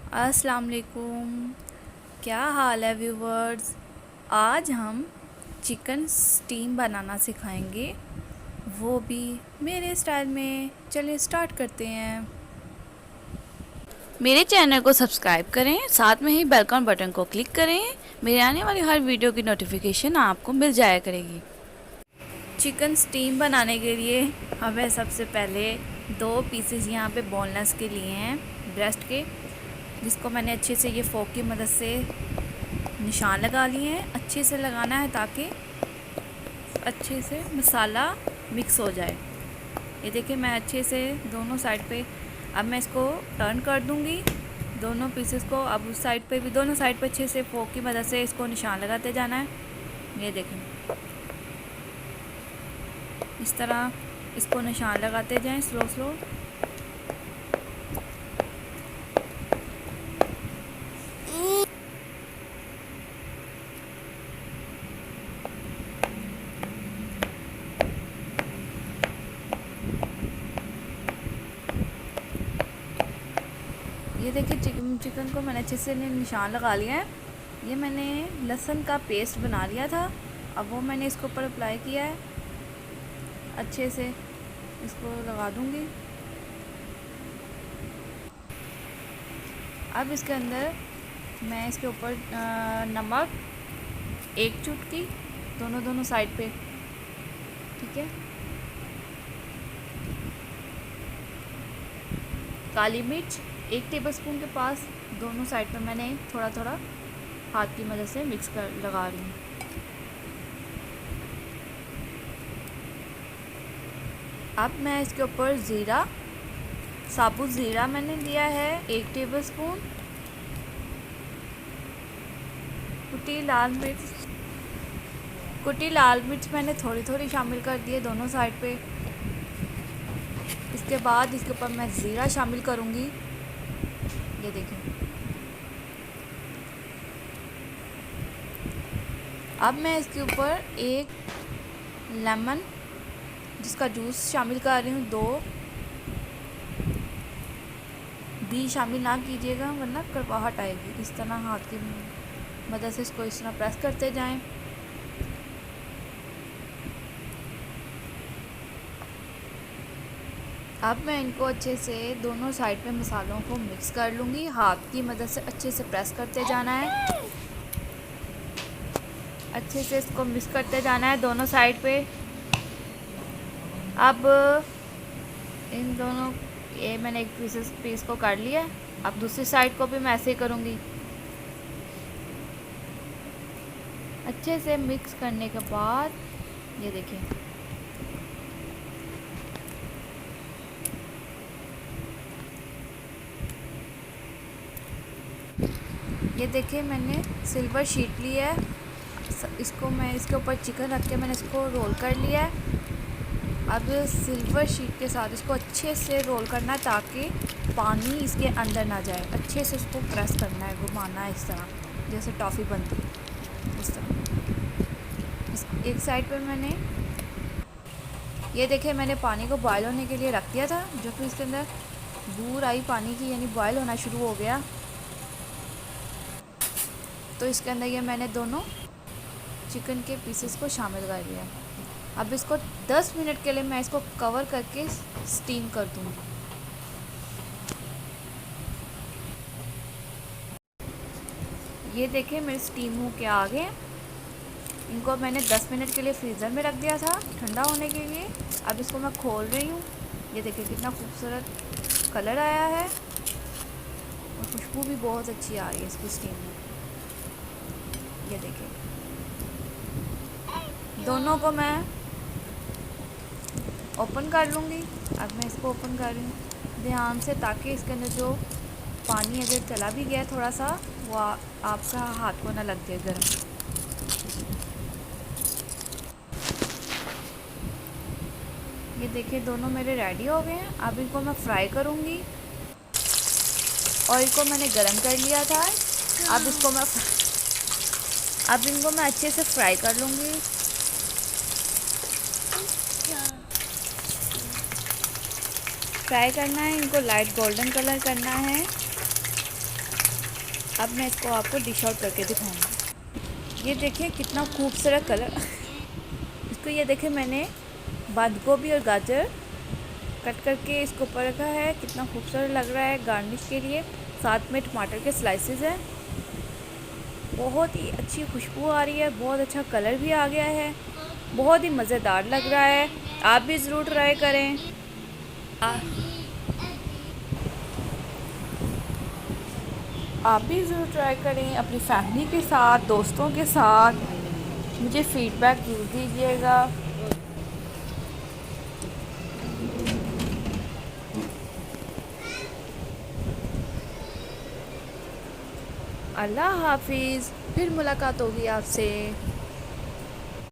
अस्सलाम वालेकुम। क्या हाल है व्यूवर्स। आज हम चिकन स्टीम बनाना सिखाएंगे, वो भी मेरे स्टाइल में। चलिए स्टार्ट करते हैं। मेरे चैनल को सब्सक्राइब करें, साथ में ही बेल आइकन बटन को क्लिक करें। मेरे आने वाली हर वीडियो की नोटिफिकेशन आपको मिल जाया करेगी। चिकन स्टीम बनाने के लिए हमें सबसे पहले 2 पीसेस यहाँ पे बोनलेस के लिए हैं, ब्रेस्ट के, जिसको मैंने अच्छे से ये फोक की मदद से निशान लगा लिए हैं। अच्छे से लगाना है ताकि अच्छे से मसाला मिक्स हो जाए। ये देखिए मैं अच्छे से दोनों साइड पे, अब मैं इसको टर्न कर दूंगी दोनों पीसेस को। अब उस साइड पे भी, दोनों साइड पे अच्छे से फोक की मदद से इसको निशान लगाते जाना है। ये देखें, इस तरह इसको निशान लगाते जाएं स्लो स्लो। ये देखिए चिकन को मैंने अच्छे से निशान लगा लिया है। ये मैंने लहसुन का पेस्ट बना लिया था, अब वो मैंने इसके ऊपर अप्लाई किया है। अच्छे से इसको लगा दूंगी। अब इसके अंदर मैं इसके ऊपर नमक 1 चुटकी दोनों साइड पे, ठीक है। काली मिर्च 1 टेबलस्पून के पास, दोनों साइड पे मैंने थोड़ा थोड़ा हाथ की मदद से मिक्स कर लगा रही हूँ। अब मैं इसके ऊपर ज़ीरा, साबुत ज़ीरा मैंने लिया है 1 टेबलस्पून। कुटी लाल मिर्च मैंने थोड़ी थोड़ी शामिल कर दी है दोनों साइड पे। इसके बाद इसके ऊपर मैं ज़ीरा शामिल करूँगी। ये देखें, अब मैं इसके ऊपर 1 लेमन जिसका जूस शामिल कर रही हूँ। 2 भी शामिल ना कीजिएगा वरना कड़वाहट आएगी। इस तरह हाथ की मदद से इसको इस तरह प्रेस करते जाएं। अब मैं इनको अच्छे से दोनों साइड पे मसालों को मिक्स कर लूँगी। हाथ की मदद से अच्छे से प्रेस करते जाना है। अच्छे से इसको मिक्स करते जाना है दोनों साइड पे। अब इन दोनों, ये मैंने एक पीस को काट लिया है। अब दूसरी साइड को भी मैं ऐसे ही करूँगी। अच्छे से मिक्स करने के बाद ये देखिए, ये देखिए मैंने सिल्वर शीट ली है। इसको मैं इसके ऊपर चिकन रख के मैंने इसको रोल कर लिया है। अब सिल्वर शीट के साथ इसको अच्छे से रोल करना है ताकि पानी इसके अंदर ना जाए। अच्छे से इसको प्रेस करना है, घुमाना है इस तरह जैसे टॉफ़ी बनती है, इस तरह। एक साइड पर मैंने, ये देखिए मैंने पानी को बॉयल होने के लिए रख दिया था। जो कि इसके अंदर बूर आई पानी की, यानी बॉयल होना शुरू हो गया। तो इसके अंदर ये मैंने दोनों चिकन के पीसेस को शामिल कर लिया। अब इसको 10 मिनट के लिए मैं इसको कवर करके स्टीम कर दूँगी। ये देखिए मेरे स्टीम हो के आ गए। इनको मैंने 10 मिनट के लिए फ्रीज़र में रख दिया था ठंडा होने के लिए। अब इसको मैं खोल रही हूँ। ये देखिए कितना खूबसूरत कलर आया है और खुशबू भी बहुत अच्छी आ रही है इसकी स्टीम में। ये देखिए दोनों को मैं ओपन कर लूँगी। अब मैं इसको ओपन कर रही हूँ ध्यान से, ताकि इसके अंदर जो पानी अगर चला भी गया थोड़ा सा, वो आपका हाथ को ना लग जाए गर्म। ये देखिए दोनों मेरे रेडी हो गए हैं। अब इनको मैं फ्राई करूँगी। ऑयल को मैंने गरम कर लिया था। अब इनको मैं अच्छे से फ्राई कर लूँगी। फ्राई करना है इनको, लाइट गोल्डन कलर करना है। अब मैं इसको आपको डिश आउट करके दिखाऊंगी। ये देखिए कितना खूबसूरत कलर। इसको ये देखें, मैंने बंद गोभी और गाजर कट करके इसको ऊपर रखा है। कितना खूबसूरत लग रहा है गार्निश के लिए। साथ में टमाटर के स्लाइसेस हैं। बहुत ही अच्छी खुशबू आ रही है, बहुत अच्छा कलर भी आ गया है, बहुत ही मज़ेदार लग रहा है। आप भी ज़रूर ट्राई करें। आप भी ज़रूर ट्राई करें अपनी फैमिली के साथ, दोस्तों के साथ। मुझे फ़ीडबैक ज़रूर दीजिएगा। अल्लाह हाफिज़, फिर मुलाकात होगी आपसे।